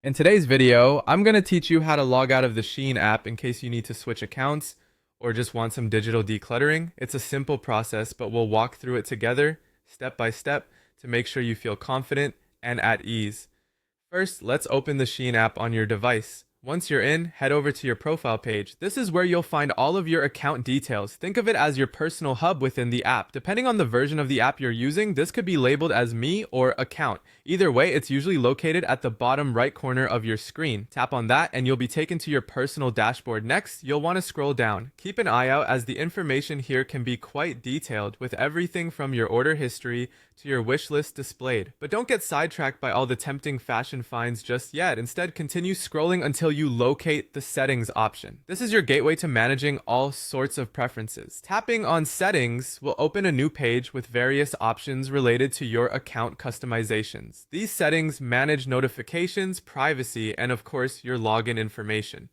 In today's video, I'm going to teach you how to log out of the Shein app in case you need to switch accounts or just want some digital decluttering. It's a simple process, but we'll walk through it together, step by step, to make sure you feel confident and at ease. First, let's open the Shein app on your device. Once you're in, head over to your profile page. This is where you'll find all of your account details. Think of it as your personal hub within the app. Depending on the version of the app you're using, this could be labeled as Me or Account. Either way, it's usually located at the bottom right corner of your screen. Tap on that and you'll be taken to your personal dashboard. Next, you'll want to scroll down. Keep an eye out as the information here can be quite detailed, with everything from your order history to your wish list displayed. But don't get sidetracked by all the tempting fashion finds just yet. Instead, continue scrolling until you locate the settings option. This is your gateway to managing all sorts of preferences. Tapping on settings will open a new page with various options related to your account customizations. These settings manage notifications, privacy, and of course, your login information.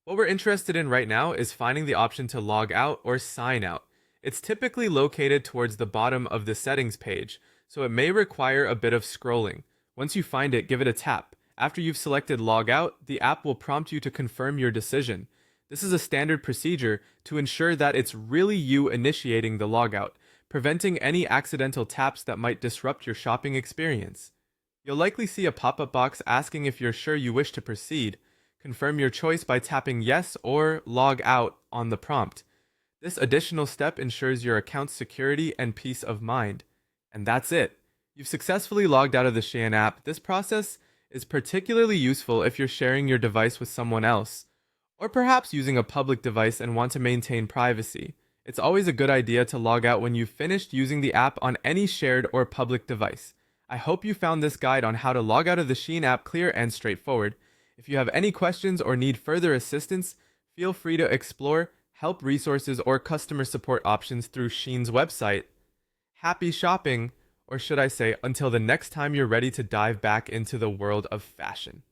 What we're interested in right now is finding the option to log out or sign out. It's typically located towards the bottom of the settings page, so it may require a bit of scrolling. Once you find it, give it a tap. After you've selected log out, the app will prompt you to confirm your decision. This is a standard procedure to ensure that it's really you initiating the logout, preventing any accidental taps that might disrupt your shopping experience. You'll likely see a pop-up box asking if you're sure you wish to proceed. Confirm your choice by tapping yes or log out on the prompt. This additional step ensures your account's security and peace of mind. And that's it. You've successfully logged out of the Shein app. This process is particularly useful if you're sharing your device with someone else, or perhaps using a public device and want to maintain privacy. It's always a good idea to log out when you've finished using the app on any shared or public device. I hope you found this guide on how to log out of the Shein app clear and straightforward. If you have any questions or need further assistance, feel free to explore help resources or customer support options through Shein's website. Happy shopping, or should I say, until the next time you're ready to dive back into the world of fashion.